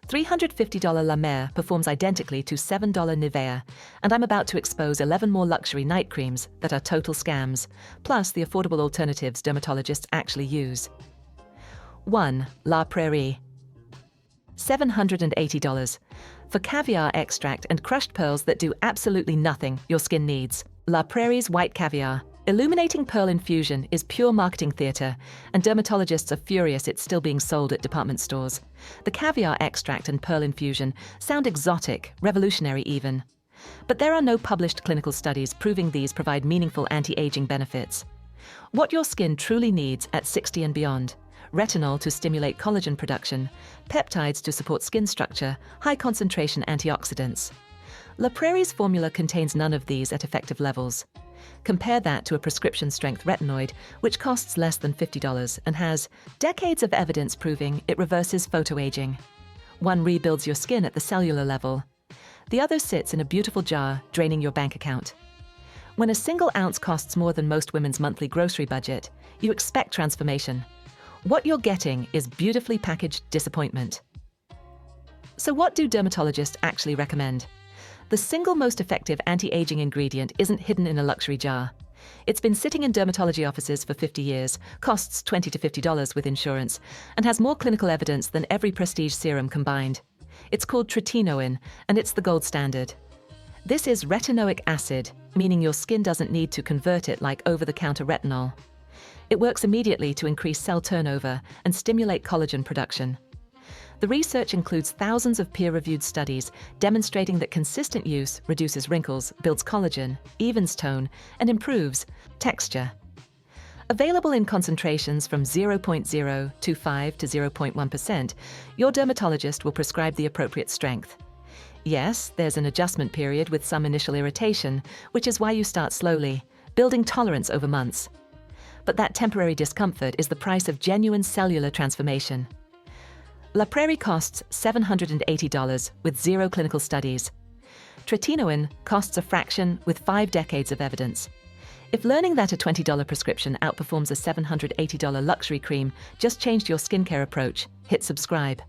$350 La Mer performs identically to $7 Nivea, and I'm about to expose 11 more luxury night creams that are total scams, plus the affordable alternatives dermatologists actually use. 1. La Prairie. $780. For caviar extract and crushed pearls that do absolutely nothing your skin needs. La Prairie's White Caviar. Illuminating pearl infusion is pure marketing theater, and dermatologists are furious it's still being sold at department stores. The caviar extract and pearl infusion sound exotic, revolutionary even. But there are no published clinical studies proving these provide meaningful anti-aging benefits. What your skin truly needs at 60 and beyond: retinol to stimulate collagen production, peptides to support skin structure, high-concentration antioxidants. La Prairie's formula contains none of these at effective levels. Compare that to a prescription-strength retinoid, which costs less than $50 and has decades of evidence proving it reverses photoaging. One rebuilds your skin at the cellular level. The other sits in a beautiful jar, draining your bank account. When a single ounce costs more than most women's monthly grocery budget, you expect transformation. What you're getting is beautifully packaged disappointment. So what do dermatologists actually recommend? The single most effective anti-aging ingredient isn't hidden in a luxury jar. It's been sitting in dermatology offices for 50 years, costs $20 to $50 with insurance, and has more clinical evidence than every prestige serum combined. It's called Tretinoin, and it's the gold standard. This is retinoic acid, meaning your skin doesn't need to convert it like over-the-counter retinol. It works immediately to increase cell turnover and stimulate collagen production. The research includes thousands of peer-reviewed studies demonstrating that consistent use reduces wrinkles, builds collagen, evens tone, and improves texture. Available in concentrations from 0.025 to 0.1%, your dermatologist will prescribe the appropriate strength. Yes, there's an adjustment period with some initial irritation, which is why you start slowly, building tolerance over months. But that temporary discomfort is the price of genuine cellular transformation. La Prairie costs $780 with 0 clinical studies. Tretinoin costs a fraction with 5 decades of evidence. If learning that a $20 prescription outperforms a $780 luxury cream just changed your skincare approach, hit subscribe.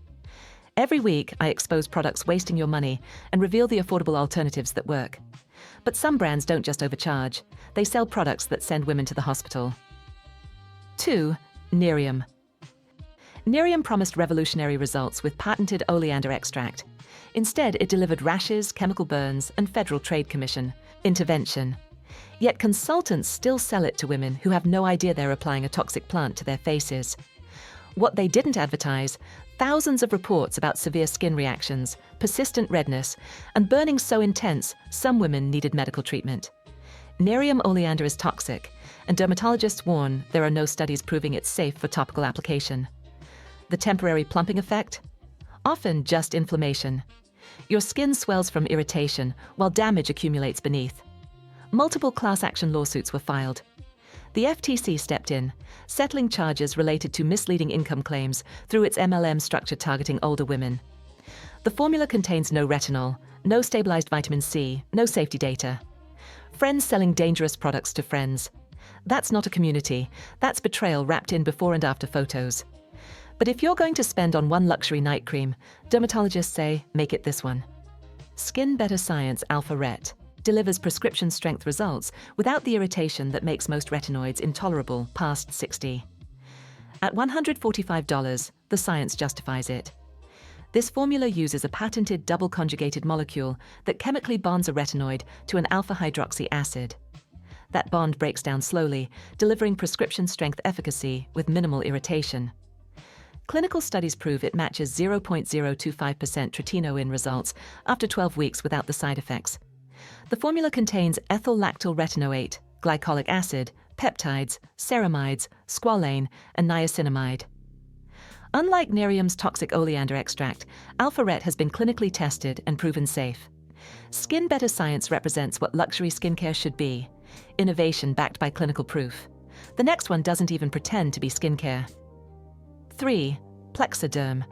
Every week, I expose products wasting your money and reveal the affordable alternatives that work. But some brands don't just overcharge. They sell products that send women to the hospital. 2. Nerium. Nerium promised revolutionary results with patented oleander extract. Instead, it delivered rashes, chemical burns, and Federal Trade Commission intervention. Yet consultants still sell it to women who have no idea they're applying a toxic plant to their faces. What they didn't advertise: thousands of reports about severe skin reactions, persistent redness, and burning so intense some women needed medical treatment. Nerium oleander is toxic, and dermatologists warn there are no studies proving it's safe for topical application. The temporary plumping effect? Often just inflammation. Your skin swells from irritation while damage accumulates beneath. Multiple class action lawsuits were filed. The FTC stepped in, settling charges related to misleading income claims through its MLM structure targeting older women. The formula contains no retinol, no stabilized vitamin C, no safety data. Friends selling dangerous products to friends. That's not a community. That's betrayal wrapped in before and after photos. But if you're going to spend on one luxury night cream, dermatologists say, make it this one. Skinbetter Science Alpha Ret delivers prescription-strength results without the irritation that makes most retinoids intolerable past 60. At $145, the science justifies it. This formula uses a patented double-conjugated molecule that chemically bonds a retinoid to an alpha-hydroxy acid. That bond breaks down slowly, delivering prescription-strength efficacy with minimal irritation. Clinical studies prove it matches 0.025% Tretinoin results after 12 weeks without the side effects. The formula contains ethyl-lactyl retinoate, glycolic acid, peptides, ceramides, squalane, and niacinamide. Unlike Nerium's toxic oleander extract, Alpha Ret has been clinically tested and proven safe. Skinbetter Science represents what luxury skincare should be: innovation backed by clinical proof. The next one doesn't even pretend to be skincare. 3. Plexaderm.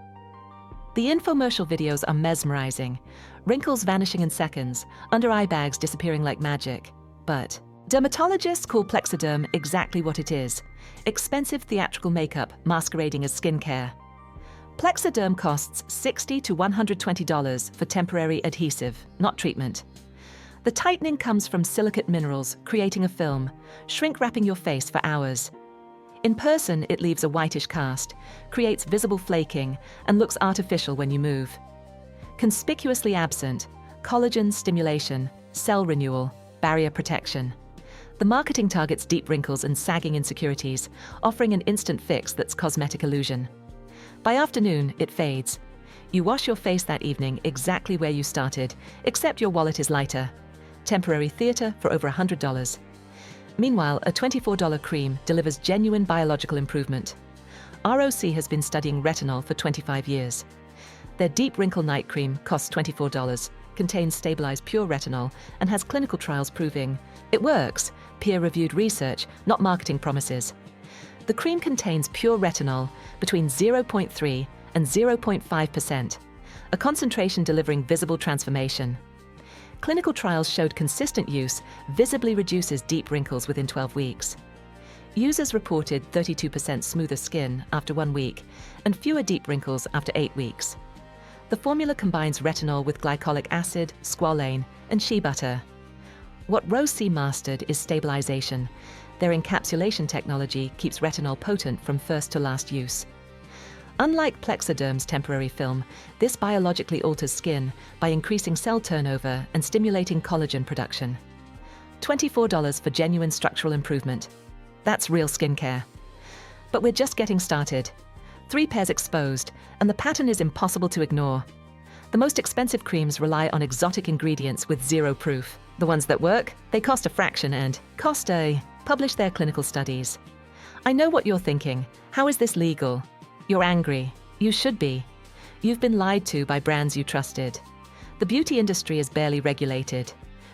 The infomercial videos are mesmerizing. Wrinkles vanishing in seconds, under-eye bags disappearing like magic. But dermatologists call Plexaderm exactly what it is: expensive theatrical makeup masquerading as skincare. Plexiderm costs $60 to $120 for temporary adhesive, not treatment. The tightening comes from silicate minerals, creating a film, shrink-wrapping your face for hours. In person, it leaves a whitish cast, creates visible flaking, and looks artificial when you move. Conspicuously absent, collagen stimulation, cell renewal, barrier protection. The marketing targets deep wrinkles and sagging insecurities, offering an instant fix that's cosmetic illusion. By afternoon, it fades. You wash your face that evening exactly where you started, except your wallet is lighter. Temporary theater for over $100. Meanwhile, a $24 cream delivers genuine biological improvement. ROC has been studying retinol for 25 years. Their Deep Wrinkle Night Cream costs $24, contains stabilized pure retinol, and has clinical trials proving it works, peer-reviewed research, not marketing promises. The cream contains pure retinol between 0.3 and 0.5%, a concentration delivering visible transformation. Clinical trials showed consistent use visibly reduces deep wrinkles within 12 weeks. Users reported 32% smoother skin after 1 week and fewer deep wrinkles after 8 weeks. The formula combines retinol with glycolic acid, squalane, and shea butter. What ROC mastered is stabilization. Their encapsulation technology keeps retinol potent from first to last use. Unlike Plexiderm's temporary film, this biologically alters skin by increasing cell turnover and stimulating collagen production. $24 for genuine structural improvement. That's real skincare. But we're just getting started. 3 pairs exposed, and the pattern is impossible to ignore. The most expensive creams rely on exotic ingredients with zero proof. The ones that work, they cost a fraction and publish their clinical studies. I know what you're thinking. How is this legal? You're angry. You should be. You've been lied to by brands you trusted. The beauty industry is barely regulated.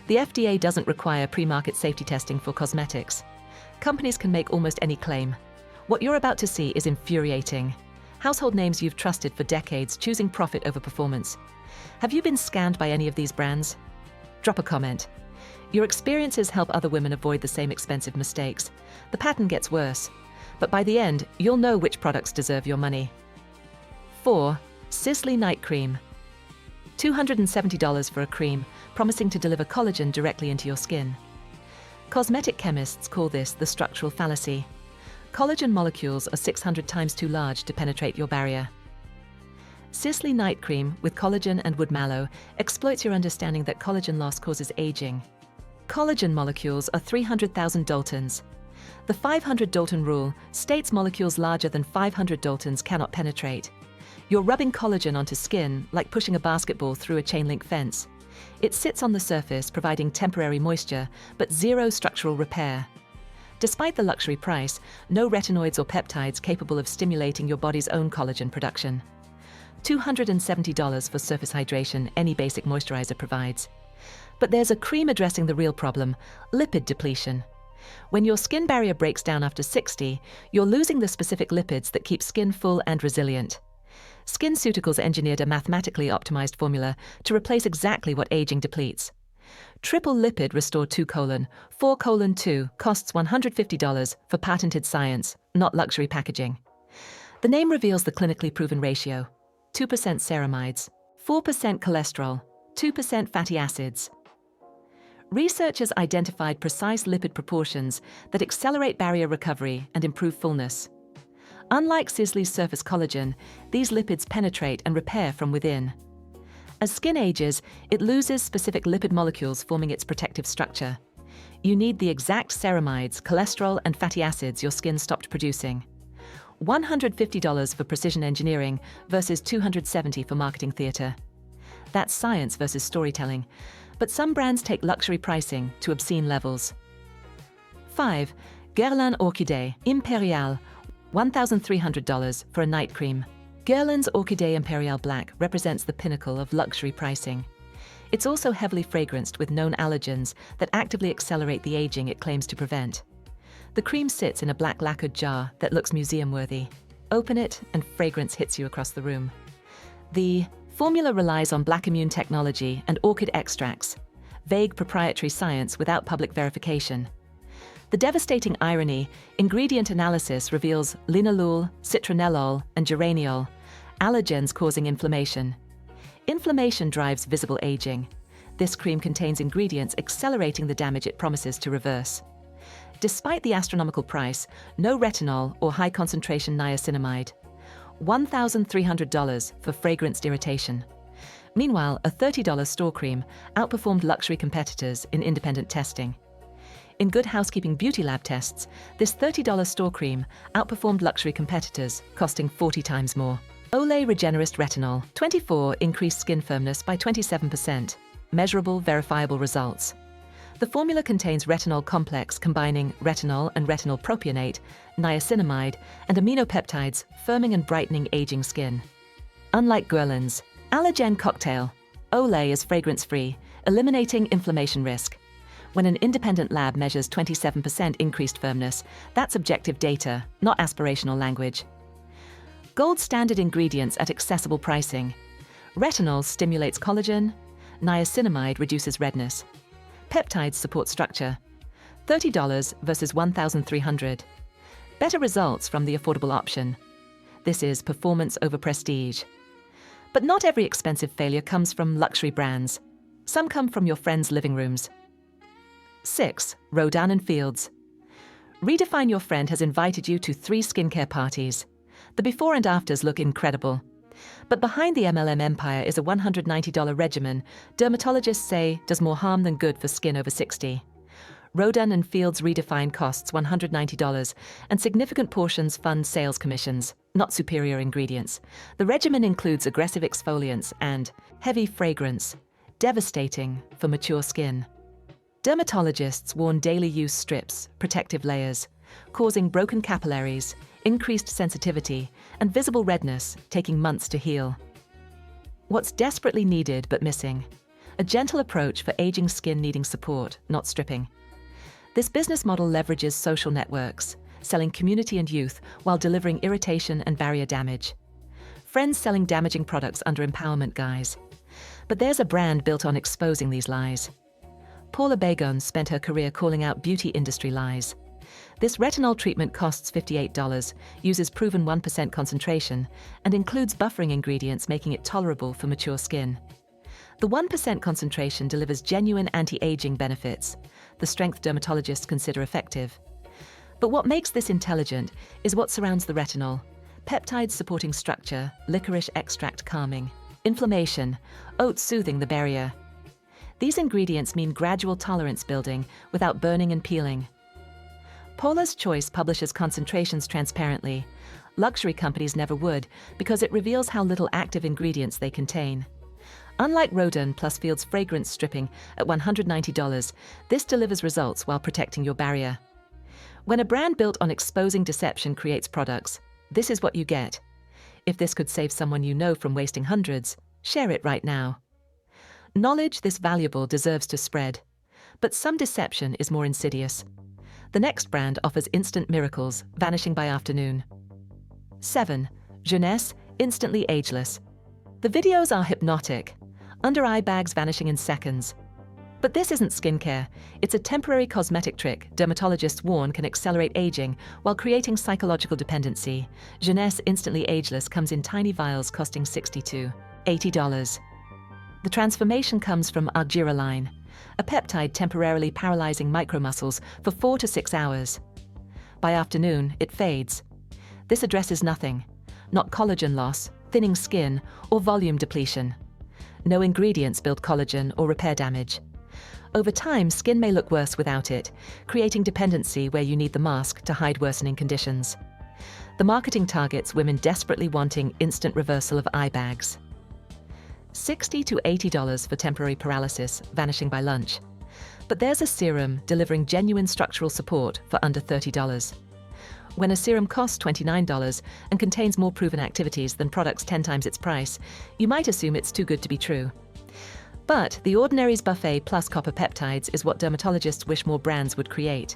The FDA doesn't require pre-market safety testing for cosmetics. Companies can make almost any claim. What you're about to see is infuriating. Household names you've trusted for decades choosing profit over performance. Have you been scammed by any of these brands? Drop a comment. Your experiences help other women avoid the same expensive mistakes. The pattern gets worse, but by the end, you'll know which products deserve your money. 4. Sisley Night Cream. $270 for a cream, promising to deliver collagen directly into your skin. Cosmetic chemists call this the structural fallacy. Collagen molecules are 600 times too large to penetrate your barrier. Sisley Night Cream with collagen and wood mallow exploits your understanding that collagen loss causes aging. Collagen molecules are 300,000 Daltons. The 500 Dalton rule states molecules larger than 500 Daltons cannot penetrate. You're rubbing collagen onto skin like pushing a basketball through a chain-link fence. It sits on the surface, providing temporary moisture, but zero structural repair. Despite the luxury price, no retinoids or peptides capable of stimulating your body's own collagen production. $270 for surface hydration any basic moisturizer provides. But there's a cream addressing the real problem, lipid depletion. When your skin barrier breaks down after 60, you're losing the specific lipids that keep skin full and resilient. SkinCeuticals engineered a mathematically optimized formula to replace exactly what aging depletes. Triple Lipid Restore 2:4:2 costs $150 for patented science, not luxury packaging. The name reveals the clinically proven ratio: 2% ceramides, 4% cholesterol, 2% fatty acids. Researchers identified precise lipid proportions that accelerate barrier recovery and improve fullness. Unlike Sisley's surface collagen, these lipids penetrate and repair from within. As skin ages, it loses specific lipid molecules forming its protective structure. You need the exact ceramides, cholesterol, and fatty acids your skin stopped producing. $150 for precision engineering versus $270 for marketing theater. That's science versus storytelling, but some brands take luxury pricing to obscene levels. 5. Guerlain Orchidée Impériale, $1,300 for a night cream. Guerlain's Orchidée Impériale Black represents the pinnacle of luxury pricing. It's also heavily fragranced with known allergens that actively accelerate the aging it claims to prevent. The cream sits in a black lacquered jar that looks museum-worthy. Open it, and fragrance hits you across the room. The formula relies on black immune technology and orchid extracts, vague proprietary science without public verification. The devastating irony, ingredient analysis reveals linalool, citronellol, and geraniol, allergens causing inflammation. Inflammation drives visible aging. This cream contains ingredients accelerating the damage it promises to reverse. Despite the astronomical price, no retinol or high-concentration niacinamide. $1,300 for fragranced irritation. Meanwhile, a $30 store cream outperformed luxury competitors in independent testing. In Good Housekeeping Beauty Lab tests, this $30 store cream outperformed luxury competitors, costing 40 times more. Olay Regenerist Retinol 24 increased skin firmness by 27%. Measurable, verifiable results. The formula contains retinol complex combining retinol and retinol propionate, niacinamide, and aminopeptides, firming and brightening aging skin. Unlike Guerlain's Allergen Cocktail, Olay is fragrance-free, eliminating inflammation risk. When an independent lab measures 27% increased firmness, that's objective data, not aspirational language. Gold standard ingredients at accessible pricing. Retinol stimulates collagen. Niacinamide reduces redness. Peptides support structure. $30 versus $1,300. Better results from the affordable option. This is performance over prestige. But not every expensive failure comes from luxury brands. Some come from your friends' living rooms. 6. Rodan & Fields. Redefine Your Friend has invited you to 3 skincare parties. The before and afters look incredible. But behind the MLM empire is a $190 regimen dermatologists say does more harm than good for skin over 60. Rodan & Fields Redefine costs $190, and significant portions fund sales commissions, not superior ingredients. The regimen includes aggressive exfoliants and heavy fragrance, devastating for mature skin. Dermatologists warn daily use strips, protective layers, causing broken capillaries, increased sensitivity, and visible redness, taking months to heal. What's desperately needed but missing? A gentle approach for aging skin needing support, not stripping. This business model leverages social networks, selling community and youth while delivering irritation and barrier damage. Friends selling damaging products under empowerment guise. But there's a brand built on exposing these lies. Paula Begon spent her career calling out beauty industry lies. This retinol treatment costs $58, uses proven 1% concentration, and includes buffering ingredients making it tolerable for mature skin. The 1% concentration delivers genuine anti-aging benefits, the strength dermatologists consider effective. But what makes this intelligent is what surrounds the retinol: peptides supporting structure, licorice extract calming, inflammation, oat soothing the barrier. These ingredients mean gradual tolerance building without burning and peeling. Paula's Choice publishes concentrations transparently. Luxury companies never would, because it reveals how little active ingredients they contain. Unlike Rodan plus Fields fragrance stripping at $190, this delivers results while protecting your barrier. When a brand built on exposing deception creates products, this is what you get. If this could save someone you know from wasting hundreds, share it right now. Knowledge this valuable deserves to spread, but some deception is more insidious. The next brand offers instant miracles, vanishing by afternoon. 7. Jeunesse, instantly ageless. The videos are hypnotic. Under-eye bags vanishing in seconds. But this isn't skincare. It's a temporary cosmetic trick dermatologists warn can accelerate aging while creating psychological dependency. Jeunesse instantly ageless comes in tiny vials costing $60 to $80. The transformation comes from Argiraline, a peptide temporarily paralyzing micromuscles for 4 to 6 hours. By afternoon, it fades. This addresses nothing, not collagen loss, thinning skin, or volume depletion. No ingredients build collagen or repair damage. Over time, skin may look worse without it, creating dependency where you need the mask to hide worsening conditions. The marketing targets women desperately wanting instant reversal of eye bags. $60 to $80 for temporary paralysis, vanishing by lunch. But there's a serum delivering genuine structural support for under $30. When a serum costs $29 and contains more proven activities than products 10 times its price, you might assume it's too good to be true. But the Ordinary's Buffet plus copper peptides is what dermatologists wish more brands would create.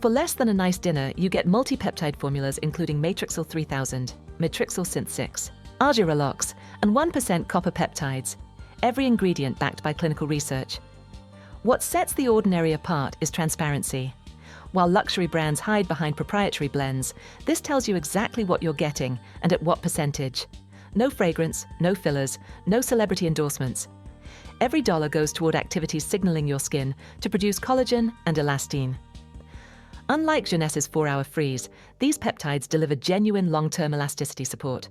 For less than a nice dinner, you get multi-peptide formulas including Matrixyl 3000, Matrixyl Synth 6, Argirelox, and 1% copper peptides, every ingredient backed by clinical research. What sets The Ordinary apart is transparency. While luxury brands hide behind proprietary blends, this tells you exactly what you're getting and at what percentage. No fragrance, no fillers, no celebrity endorsements. Every dollar goes toward activities signaling your skin to produce collagen and elastin. Unlike Jeunesse's 4-hour freeze, these peptides deliver genuine long-term elasticity support.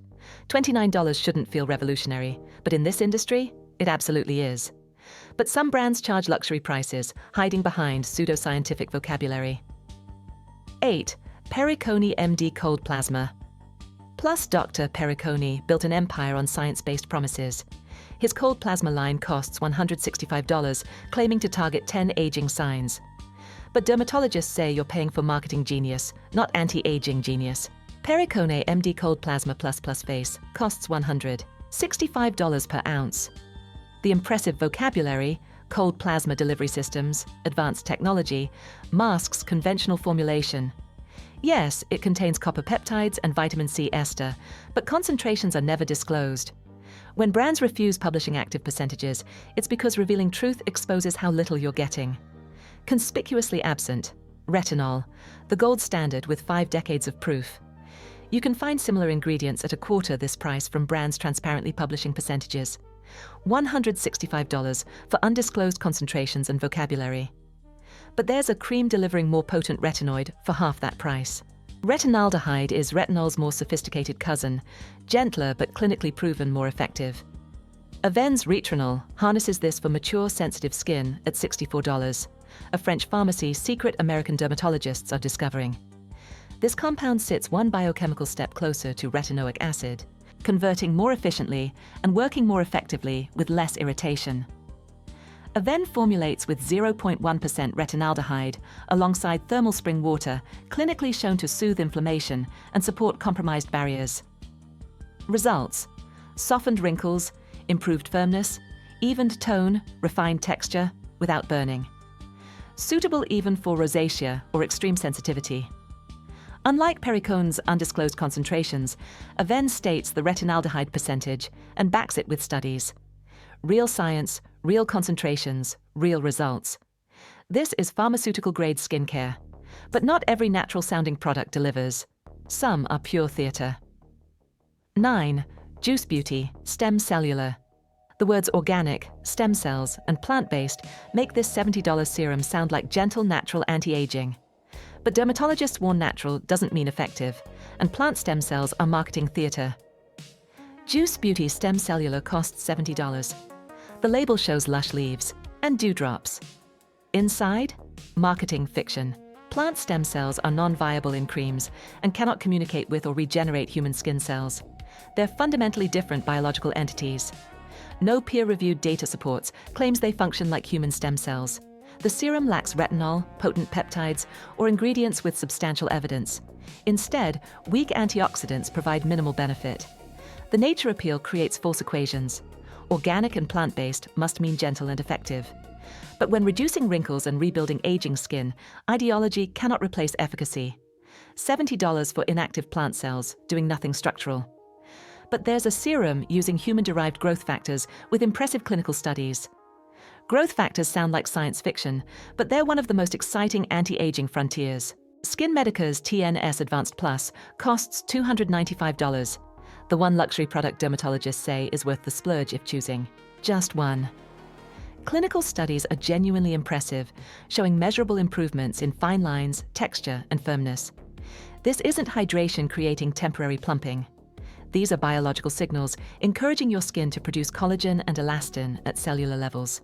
$29 shouldn't feel revolutionary, but in this industry, it absolutely is. But some brands charge luxury prices, hiding behind pseudoscientific vocabulary. 8. Perricone MD Cold Plasma. Plus Dr. Perricone built an empire on science-based promises. His cold plasma line costs $165, claiming to target 10 aging signs. But dermatologists say you're paying for marketing genius, not anti-aging genius. Perricone MD Cold Plasma Plus Face costs $165 per ounce. The impressive vocabulary, cold plasma delivery systems, advanced technology, masks conventional formulation. Yes, it contains copper peptides and vitamin C ester, but concentrations are never disclosed. When brands refuse publishing active percentages, it's because revealing truth exposes how little you're getting. Conspicuously absent, retinol, the gold standard with 5 decades of proof. You can find similar ingredients at a quarter this price from brands transparently publishing percentages. $165 for undisclosed concentrations and vocabulary. But there's a cream delivering more potent retinoid for half that price. Retinaldehyde is retinol's more sophisticated cousin, gentler but clinically proven more effective. Avene's retinol harnesses this for mature, sensitive skin at $64. A French pharmacy secret American dermatologists are discovering. This compound sits one biochemical step closer to retinoic acid, converting more efficiently and working more effectively with less irritation. Avene formulates with 0.1% retinaldehyde alongside thermal spring water, clinically shown to soothe inflammation and support compromised barriers. Results: softened wrinkles, improved firmness, evened tone, refined texture, without burning. Suitable even for rosacea or extreme sensitivity. Unlike Perricone's undisclosed concentrations, Avene states the retinaldehyde percentage and backs it with studies. Real science, real concentrations, real results. This is pharmaceutical-grade skincare. But not every natural-sounding product delivers. Some are pure theatre. 9. Juice Beauty, Stem Cellular. The words organic, stem cells, and plant-based make this $70 serum sound like gentle, natural anti-aging. But dermatologists warn natural doesn't mean effective, and plant stem cells are marketing theatre. Juice Beauty Stem Cellular costs $70. The label shows lush leaves and dewdrops. Inside, marketing fiction. Plant stem cells are non-viable in creams and cannot communicate with or regenerate human skin cells. They're fundamentally different biological entities. No peer-reviewed data supports claims they function like human stem cells. The serum lacks retinol, potent peptides, or ingredients with substantial evidence. Instead, weak antioxidants provide minimal benefit. The nature appeal creates false equations. Organic and plant-based must mean gentle and effective. But when reducing wrinkles and rebuilding aging skin, ideology cannot replace efficacy. $70 for inactive plant cells, doing nothing structural. But there's a serum using human-derived growth factors with impressive clinical studies. Growth factors sound like science fiction, but they're one of the most exciting anti-aging frontiers. Skinmedica's TNS Advanced Plus costs $295. The one luxury product dermatologists say is worth the splurge if choosing just one. Clinical studies are genuinely impressive, showing measurable improvements in fine lines, texture, and firmness. This isn't hydration creating temporary plumping. These are biological signals encouraging your skin to produce collagen and elastin at cellular levels.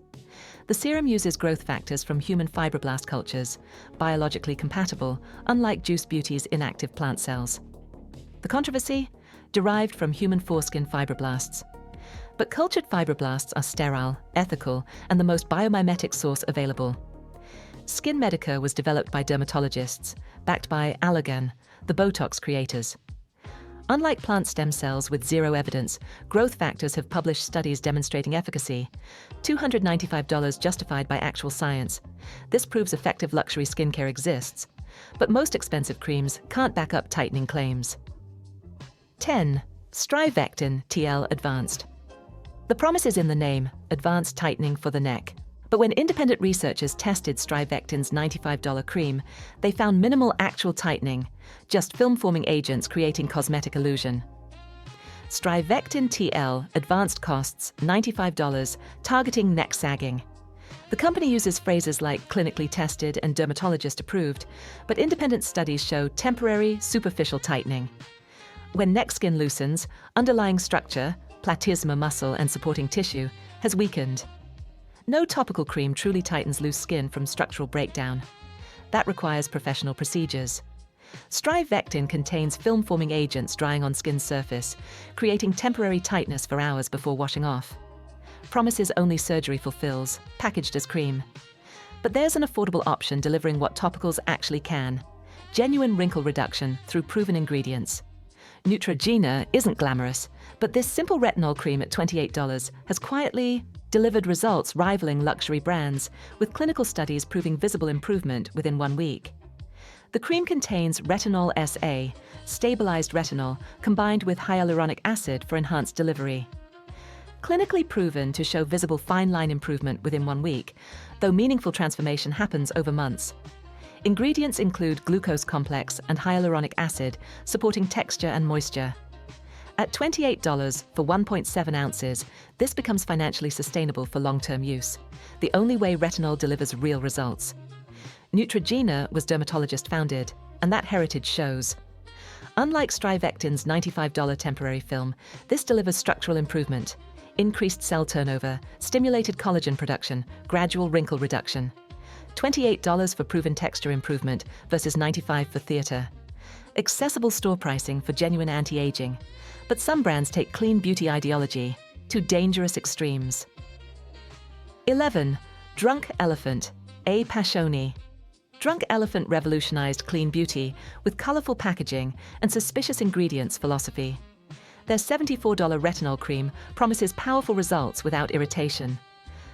The serum uses growth factors from human fibroblast cultures, biologically compatible, unlike Juice Beauty's inactive plant cells. The controversy? Derived from human foreskin fibroblasts. But cultured fibroblasts are sterile, ethical, and the most biomimetic source available. Skinmedica was developed by dermatologists, backed by Allergan, the Botox creators. Unlike plant stem cells with zero evidence, growth factors have published studies demonstrating efficacy. $295 justified by actual science. This proves effective luxury skincare exists. But most expensive creams can't back up tightening claims. 10. Strivectin TL Advanced. The promise is in the name, advanced tightening for the neck. But when independent researchers tested Strivectin's $95 cream, they found minimal actual tightening, just film-forming agents creating cosmetic illusion. Strivectin TL, advanced costs $95, targeting neck sagging. The company uses phrases like clinically tested and dermatologist approved, but independent studies show temporary, superficial tightening. When neck skin loosens, underlying structure, platysma muscle and supporting tissue, has weakened. No topical cream truly tightens loose skin from structural breakdown. That requires professional procedures. Strivectin contains film-forming agents drying on skin's surface, creating temporary tightness for hours before washing off. Promises only surgery fulfills, packaged as cream. But there's an affordable option delivering what topicals actually can: genuine wrinkle reduction through proven ingredients. Neutrogena isn't glamorous, but this simple retinol cream at $28 has quietly delivered results rivaling luxury brands, with clinical studies proving visible improvement within 1 week. The cream contains retinol SA, stabilized retinol, combined with hyaluronic acid for enhanced delivery. Clinically proven to show visible fine line improvement within 1 week, though meaningful transformation happens over months. Ingredients include glucose complex and hyaluronic acid, supporting texture and moisture. At $28 for 1.7 ounces, this becomes financially sustainable for long-term use, the only way retinol delivers real results. Neutrogena was dermatologist-founded, and that heritage shows. Unlike Strivectin's $95 temporary film, this delivers structural improvement, increased cell turnover, stimulated collagen production, gradual wrinkle reduction. $28 for proven texture improvement versus $95 for theatre. Accessible store pricing for genuine anti-aging. But some brands take clean beauty ideology to dangerous extremes. 11. Drunk Elephant, A. Passioni. Drunk Elephant revolutionized clean beauty with colorful packaging and suspicious ingredients philosophy. Their $74 retinol cream promises powerful results without irritation.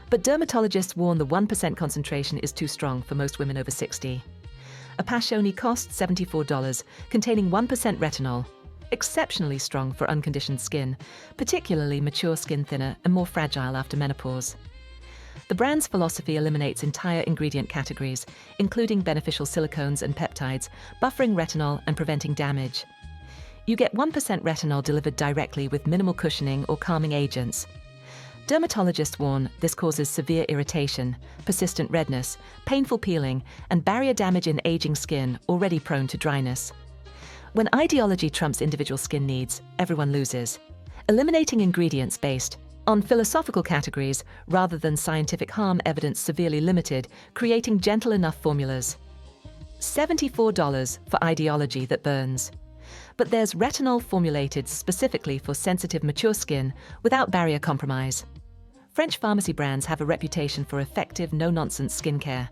But dermatologists warn the 1% concentration is too strong for most women over 60. A Passioni costs $74, containing 1% retinol. Exceptionally strong for unconditioned skin, particularly mature skin thinner and more fragile after menopause. The brand's philosophy eliminates entire ingredient categories, including beneficial silicones and peptides, buffering retinol and preventing damage. You get 1% retinol delivered directly with minimal cushioning or calming agents. Dermatologists warn this causes severe irritation, persistent redness, painful peeling, and barrier damage in aging skin already prone to dryness. When ideology trumps individual skin needs, everyone loses. Eliminating ingredients based on philosophical categories rather than scientific harm evidence severely limited, creating gentle enough formulas. $74 for ideology that burns. But there's retinol formulated specifically for sensitive mature skin without barrier compromise. French pharmacy brands have a reputation for effective, no-nonsense skincare.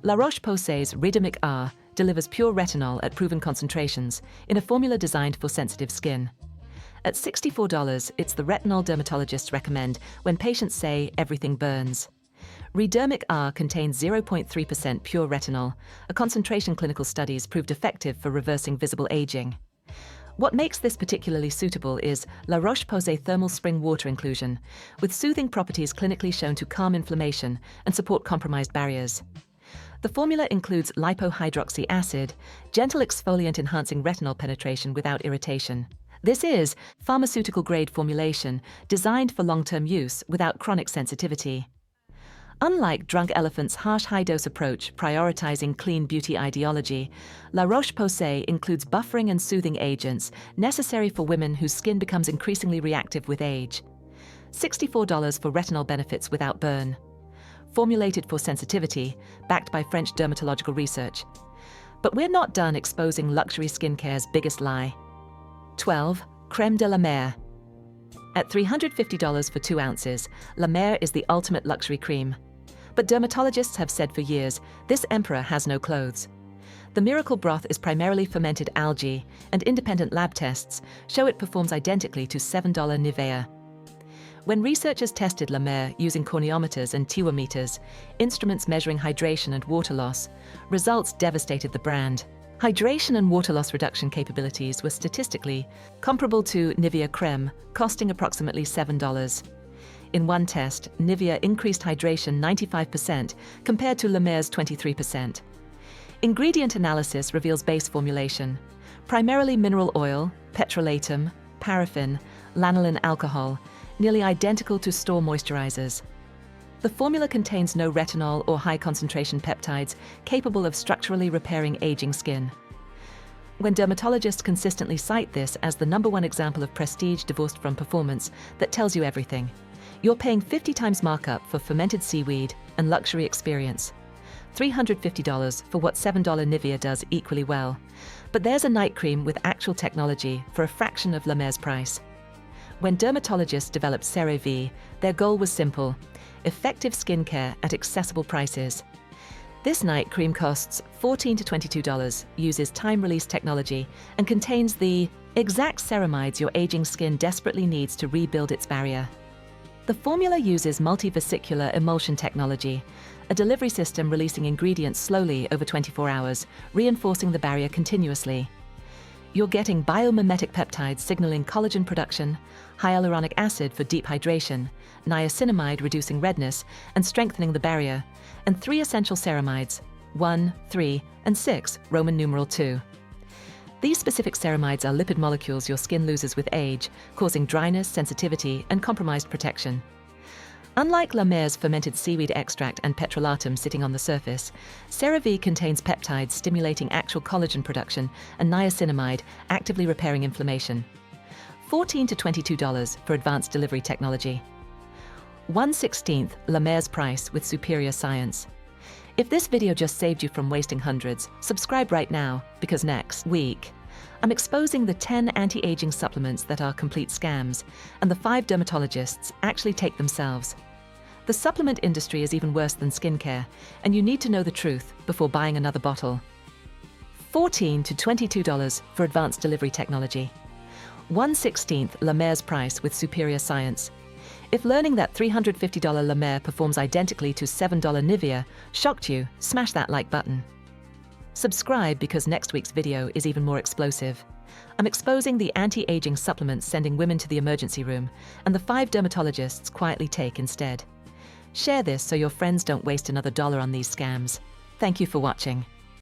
Laroche Posay's Retinol R delivers pure retinol at proven concentrations in a formula designed for sensitive skin. At $64, it's the retinol dermatologists recommend when patients say everything burns. Retinol R contains 0.3% pure retinol. A concentration clinical studies proved effective for reversing visible aging. What makes this particularly suitable is La Roche-Posay thermal spring water inclusion, with soothing properties clinically shown to calm inflammation and support compromised barriers. The formula includes lipohydroxy acid, gentle exfoliant enhancing retinol penetration without irritation. This is pharmaceutical-grade formulation designed for long-term use without chronic sensitivity. Unlike Drunk Elephant's harsh high-dose approach prioritizing clean beauty ideology, La Roche-Posay includes buffering and soothing agents necessary for women whose skin becomes increasingly reactive with age. $64 for retinol benefits without burn. Formulated for sensitivity, backed by French dermatological research. But we're not done exposing luxury skincare's biggest lie. 12. Crème de la Mer. At $350 for 2 ounces, La Mer is the ultimate luxury cream. But dermatologists have said for years, this emperor has no clothes. The miracle broth is primarily fermented algae, and independent lab tests show it performs identically to $7 Nivea. When researchers tested La Mer using corneometers and tiwometers, instruments measuring hydration and water loss, results devastated the brand. Hydration and water loss reduction capabilities were statistically comparable to Nivea creme, costing approximately $7. In one test, Nivea increased hydration 95% compared to La Mer's 23%. Ingredient analysis reveals base formulation, primarily mineral oil, petrolatum, paraffin, lanolin alcohol, nearly identical to store moisturizers. The formula contains no retinol or high-concentration peptides capable of structurally repairing aging skin. When dermatologists consistently cite this as the #1 example of prestige divorced from performance, that tells you everything. You're paying 50 times markup for fermented seaweed and luxury experience. $350 for what $7 Nivea does equally well. But there's a night cream with actual technology for a fraction of La Mer's price. When dermatologists developed CeraVe, their goal was simple: effective skincare at accessible prices. This night cream costs $14 to $22, uses time-release technology, and contains the exact ceramides your aging skin desperately needs to rebuild its barrier. The formula uses multivesicular emulsion technology, a delivery system releasing ingredients slowly over 24 hours, reinforcing the barrier continuously. You're getting biomimetic peptides signaling collagen production, hyaluronic acid for deep hydration, niacinamide reducing redness and strengthening the barrier, and 3 essential ceramides, 1, 3, and 6, Roman numeral 2. These specific ceramides are lipid molecules your skin loses with age, causing dryness, sensitivity, and compromised protection. Unlike La Mer's fermented seaweed extract and petrolatum sitting on the surface, CeraVe contains peptides stimulating actual collagen production and niacinamide actively repairing inflammation. $14 to $22 for advanced delivery technology. 1/16 La Mer's price with superior science. If this video just saved you from wasting hundreds, subscribe right now, because next week, I'm exposing the 10 anti-aging supplements that are complete scams, and the 5 dermatologists actually take themselves. The supplement industry is even worse than skincare, and you need to know the truth before buying another bottle. $14 to $22 for advanced delivery technology. 1/16 La Mer's price with superior science. If learning that $350 La Mer performs identically to $7 Nivea shocked you, smash that like button. Subscribe because next week's video is even more explosive. I'm exposing the anti-aging supplements sending women to the emergency room, and the 5 dermatologists quietly take instead. Share this so your friends don't waste another dollar on these scams. Thank you for watching.